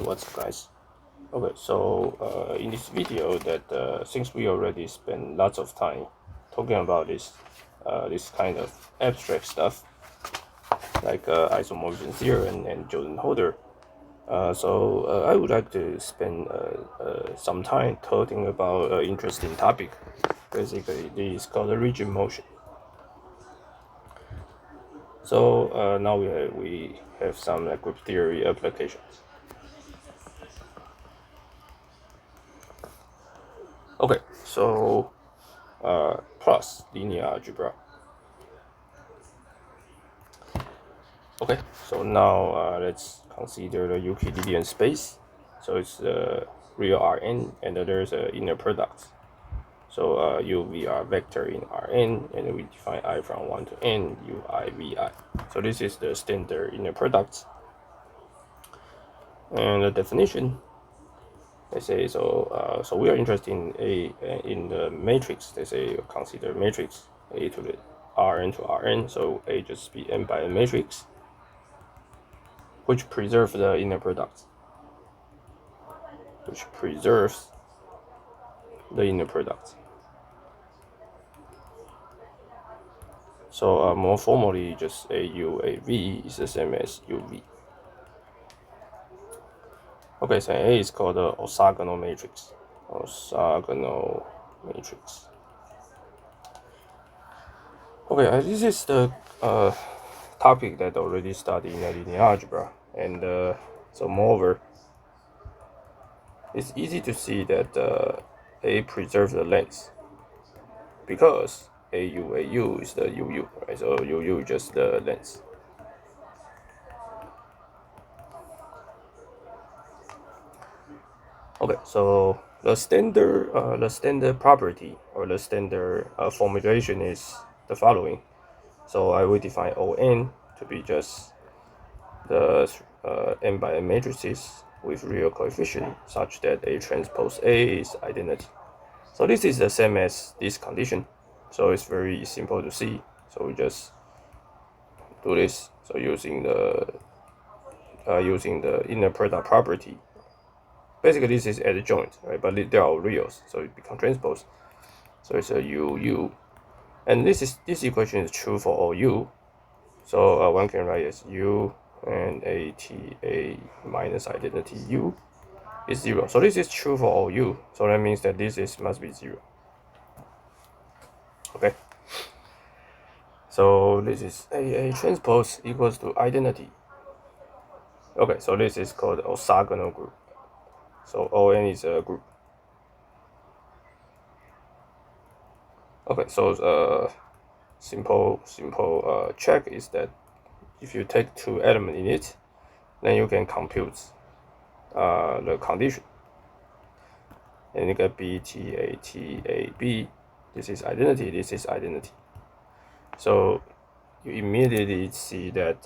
what's up, guys? Okay, so in this video, since we already spent lots of time talking about this kind of abstract stuff like isomorphism theorem and Jordan-Holder, I would like to spend some time talking about an interesting topic. Basically, this is called the region motion. So now we have some group theory applications. Okay, so plus linear algebra. Okay, so now let's consider the Euclidean space. So it's real Rn, and there's an inner product. So UV are vector in Rn, and we define I from 1 to n, Ui, Vi. So this is the standard inner product. And the definition, let's say, so we are interested in the matrix. They say consider matrix A to the Rn to Rn. So A just be n by n matrix, which preserves the inner product. So more formally, just AUAV is the same as UV. Okay, so A is called the orthogonal matrix. Okay, this is the topic that already studied in linear algebra, and so moreover, it's easy to see that A preserves the length because AU is the UU, right? So UU is just the length. Okay, so the standard property or the standard formulation is the following. So I will define ON to be just the n by n matrices with real coefficient such that A transpose A is identity. So this is the same as this condition. So it's very simple to see. So we just do this. So using the inner product property. Basically, this is at the joint, right? But they are all reals, so it becomes transpose. So it's a UU, and this equation is true for all U. So one can write as U and ATA minus identity U is 0. So this is true for all U. So that means that this must be 0. Okay. So this is AA transpose equals to identity. Okay, so this is called orthogonal group. So ON is a group. Okay, so simple check is that if you take 2 elements in it, then you can compute the condition. And you get BTATAB. This is identity. This is identity. So you immediately see that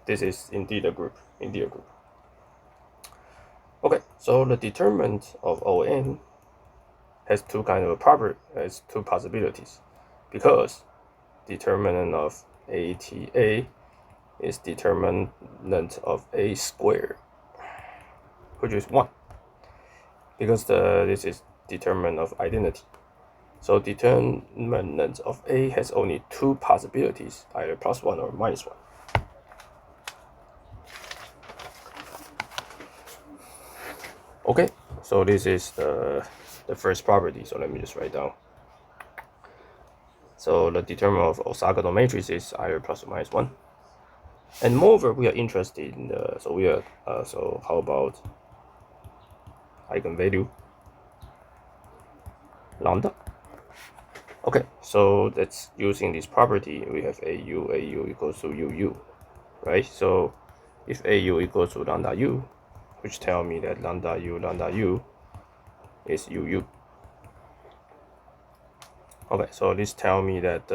this is indeed a group. Okay, so the determinant of ON has two possibilities, because determinant of ATA is determinant of A squared, which is 1, because this is determinant of identity. So determinant of A has only 2 possibilities, either +1 or -1. Okay, so this is the first property. So let me just write down. So the determinant of orthogonal matrix is either +or -1. And moreover, we are interested in so how about eigenvalue lambda? Okay, so that's using this property. We have AU equals to UU, right? So if AU equals to lambda U, which tell me that lambda U is UU. Okay, so this tell me that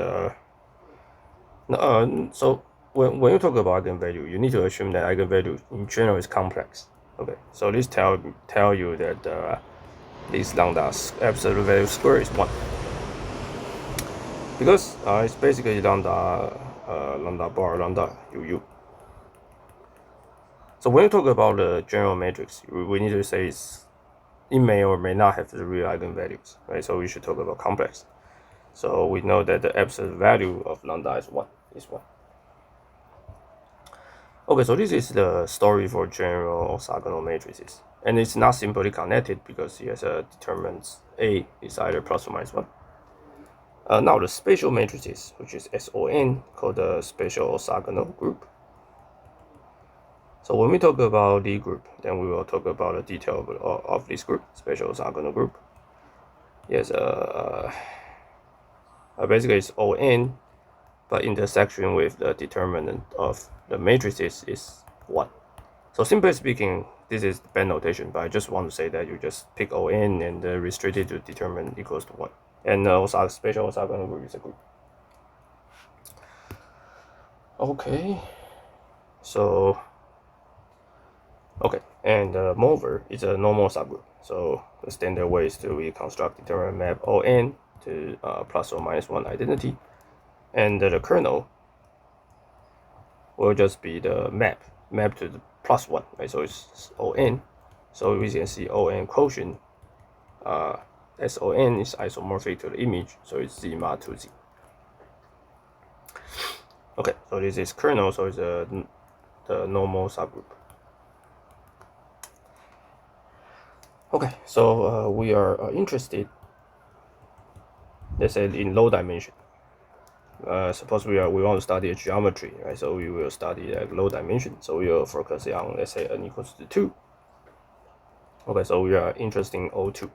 so when you talk about eigenvalue, you need to assume that eigenvalue in general is complex. Okay, so this tell you that this lambda's absolute value square is 1, because it's basically lambda bar lambda UU. So when you talk about the general matrix, we need to say it may or may not have the real eigenvalues, right? So we should talk about complex. So we know that the absolute value of lambda is 1. Okay, so this is the story for general orthogonal matrices. And it's not simply connected because it has a determinant A is either plus or minus 1. Now the spatial matrices, which is SON, called the spatial orthogonal group. So when we talk about the group, then we will talk about the detail of this group, spatial orthogonal group. Yes, basically it's ON, but intersection with the determinant of the matrices is 1. So simply speaking, this is the band notation, but I just want to say that you just pick ON and restrict it to determinant equals to 1. And also spatial orthogonal group is a group. Okay, so and moreover, it's a normal subgroup. So the standard way is to reconstruct determinant map ON to plus or minus 1 identity, and the kernel will just be the map to the plus 1, right? So it's ON. So we can see ON quotient. SON is isomorphic to the image, so it's Z mod 2Z. Okay, so this is kernel, so it's the normal subgroup. Okay, so we are interested, let's say, in low dimension. Suppose we want to study a geometry, right? So we will study low dimension. So we will focus on, let's say, n equals to 2. Okay, so we are interested in O2.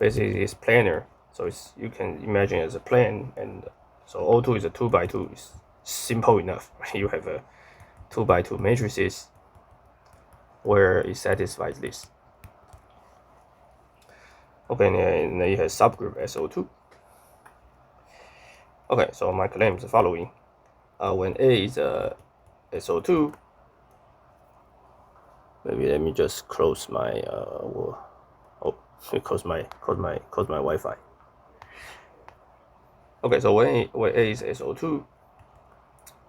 Basically, it's planar, so you can imagine as a plane, and so O2 is a 2 by 2. It's simple enough. You have a 2 by 2 matrices where it satisfies this. Okay, and it has subgroup SO2. Okay, so my claim is the following: when A is a SO2, maybe let me just close my close my Wi-Fi. Okay, so when A is SO2,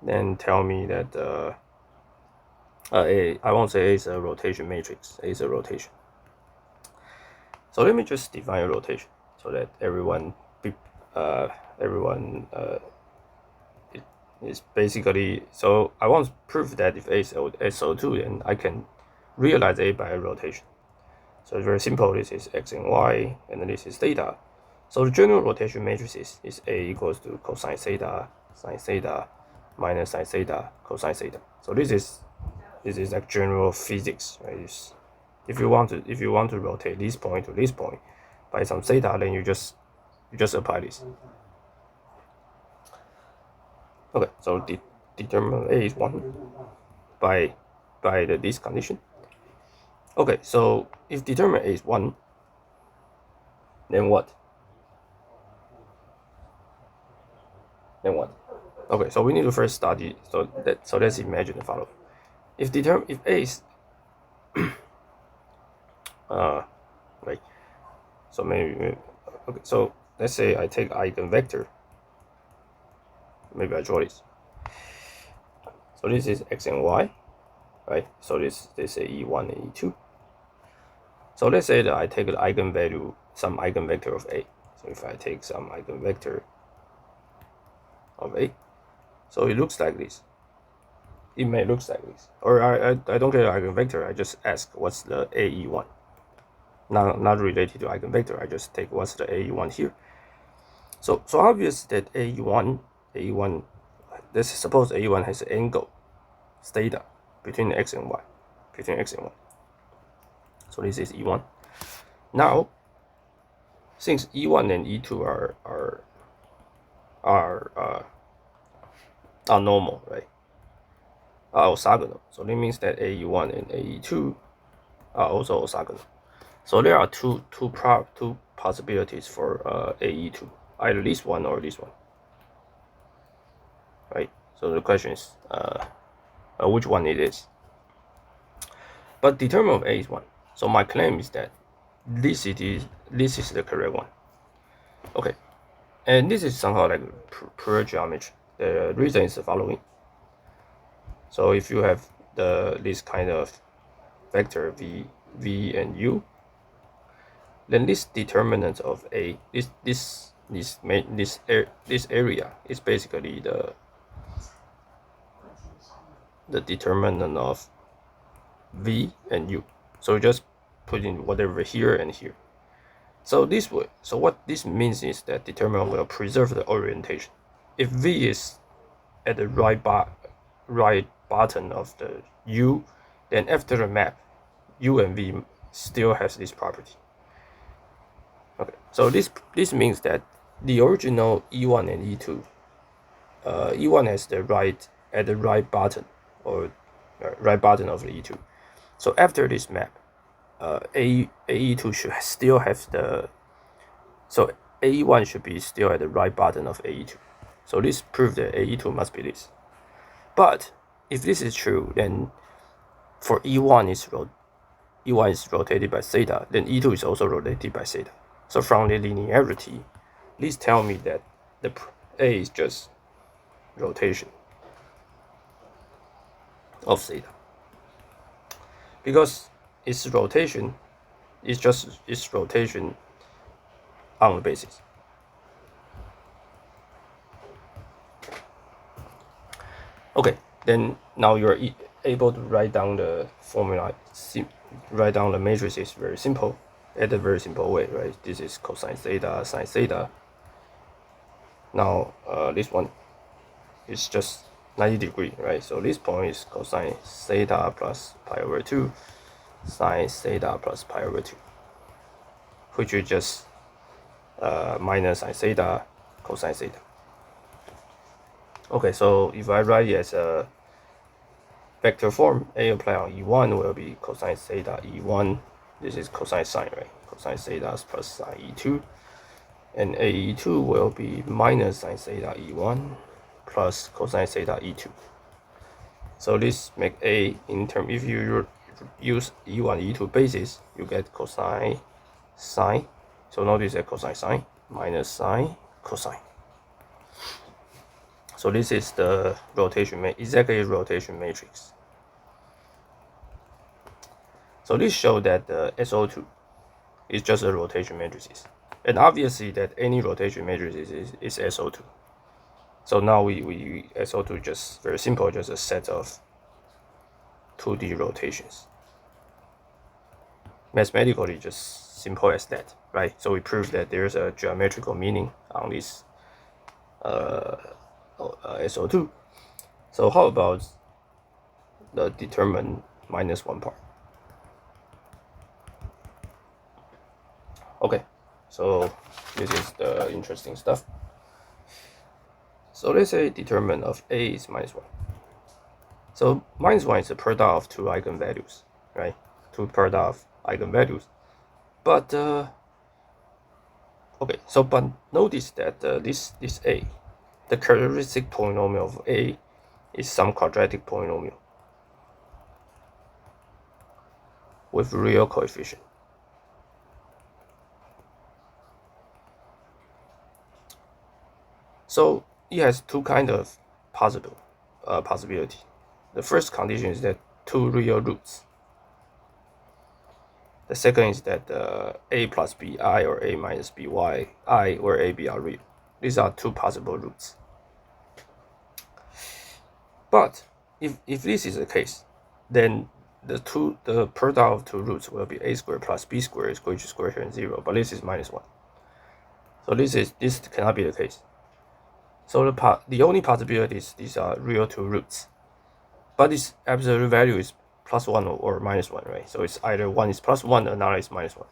then tell me that I won't say A is a rotation matrix. A is a rotation. So let me just define a rotation so that everyone is basically. So I want to prove that if A is SO2, then I can realize A by a rotation. So it's very simple. This is x and y, and this is theta. So the general rotation matrices is A equals to cosine theta, sine theta, minus sine theta, cosine theta. So this is like general physics, right? If you want to rotate this point to this point by some theta, then you just apply this. Okay, so determinant A is 1 by this condition. Okay, so if determinant A is 1, then what? Okay, so we need to first study. So let's imagine the following: if A is right. So maybe okay. So let's say I take eigenvector. Maybe I draw this. So this is x and y, right? So this is E1 and E2. So let's say that I take the eigenvalue, some eigenvector of A. So if I take some eigenvector of A, so it looks like this. It may look like this, or I don't get an eigenvector. I just ask what's the AE1. Not related to eigenvector. I just take what's the AE1 here. So obvious that AE1. Let's suppose AE1 has an angle theta between x and y, So this is E1. Now, since E1 and E2 are normal, right? Are orthogonal. So that means that AE1 and AE2 are also orthogonal. So there are two possibilities for AE2, either this one or this one, right? So the question is which one it is. But determinant of A is 1. So my claim is that this is the correct one. Okay, and this is somehow like pure geometry. The reason is the following. So if you have this kind of vector v and u, then this determinant of A, this area is basically the determinant of v and u. So just put in whatever here and here. So this way, so what this means is that determinant will preserve the orientation. If v is at the right bottom of the u, then after the map, u and v still has this property. Okay, so this means that the original E1 and E2, E1 has the right bottom, or right bottom of the E2. So after this map, AE2 should still have so AE1 should be still at the right bottom of AE2. So this proves that AE2 must be this. But if this is true, then for E1 is rotated by theta, then E2 is also rotated by theta. So from the linearity, please tell me that the A is just rotation of theta, because its rotation is just its rotation on the basis. Okay, then now you're able to write down the formula, write down the matrices very simple, at a very simple way, right? This is cosine theta, sine theta. Now this one is just 90 degrees, right? So this point is cosine theta plus pi over 2, sine theta plus pi over 2, which is just minus sine theta, cosine theta. Okay, so if I write it as a vector form, A applied on E1 will be cosine theta E1. This is cosine sine, right? Cosine theta plus sine E2. And AE2 will be minus sine theta E1 plus cosine theta E2. So this make A in term, if you use E1, E2 basis, you get cosine sine. So notice that cosine sine minus sine cosine. So this is the rotation, exactly rotation matrix. So this shows that the SO2 is just a rotation matrices. And obviously that any rotation matrix is SO2. So now we SO2 just very simple, just a set of 2D rotations. Mathematically just simple as that, right? So we prove that there's a geometrical meaning on this SO2. So how about the determine -1 part? Okay, so this is the interesting stuff. So let's say determinant of A is -1. So -1 is the product of two eigenvalues, right? Two product of eigenvalues. But okay, so but notice that this A, the characteristic polynomial of A is some quadratic polynomial with real coefficient. So it has two kind of possibility. The first condition is that two real roots. The second is that A plus BI or A minus BY, I or AB are real. These are two possible roots. But if this is the case, then the product of two roots will be A squared plus B squared, which is greater than 0. But this is -1. So this cannot be the case. So the only possibility is these are real two roots. But this absolute value is +1 or -1, right? So it's either one is +1 or another is -1.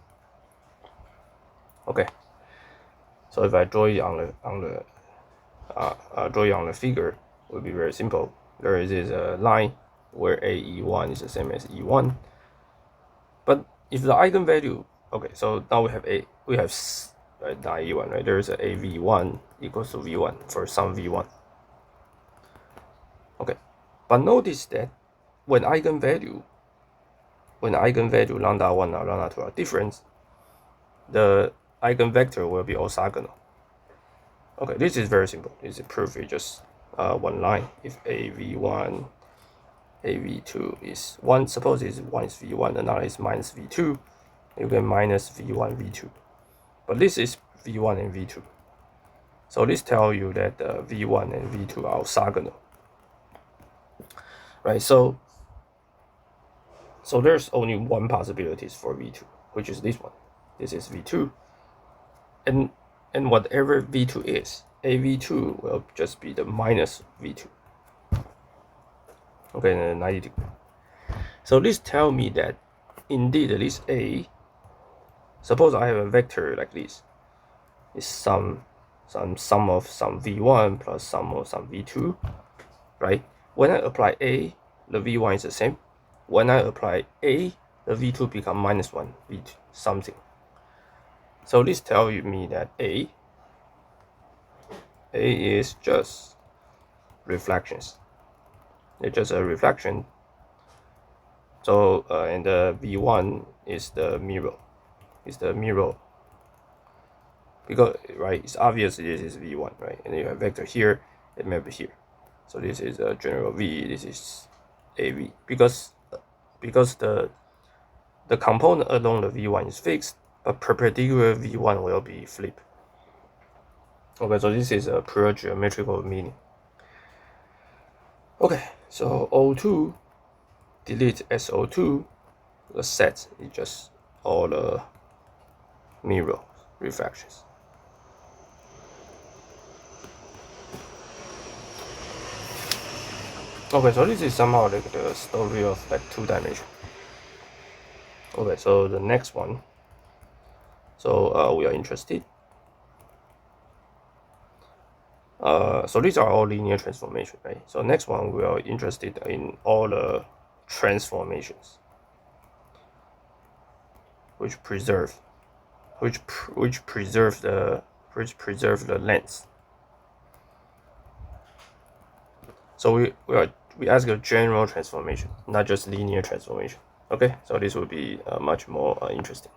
Okay. So if I draw it on the figure, it will be very simple. There is a line where AE1 is the same as E1. But if the eigenvalue, okay, so now we have not E1, right? There is a AV1 equals to V1 for some V1. Okay, but notice that when eigenvalue lambda 1 or lambda 2 are different, the eigenvector will be orthogonal. Okay, this is very simple. This is proof. It's just one line. If AV1 AV2 is 1. Suppose it's 1 is V1, another is minus V2. You get minus V1, V2. But this is V1 and V2. So this tells you that V1 and V2 are orthogonal. Right, so there's only one possibility for V2, which is this one. This is V2. And whatever V2 is, AV2 will just be the minus V2. Okay, 90 degree. So this tells me that indeed this A, suppose I have a vector like this, is sum of some V1 plus sum of some V2, right? When I apply A, the V1 is the same. When I apply A, the V2 become minus 1, V2 something. So this tells me that A is just reflections. It's just a reflection. So and the V1 is the mirror. It's the mirror. Because right, it's obvious this is V1, right? And you have vector here and map here. So this is a general V. This is AV. Because the component along the V1 is fixed, but perpendicular V1 will be flipped. Okay, so this is a pure geometrical meaning. Okay, so O2, delete SO2, the set is just all the mirror refractions. Okay, so this is somehow like the story of like 2 dimension. Okay, so the next one. So we are interested. So these are all linear transformation, right? So next one we are interested in all the transformations, which preserve the length. So we ask a general transformation, not just linear transformation. Okay, so this will be much more interesting.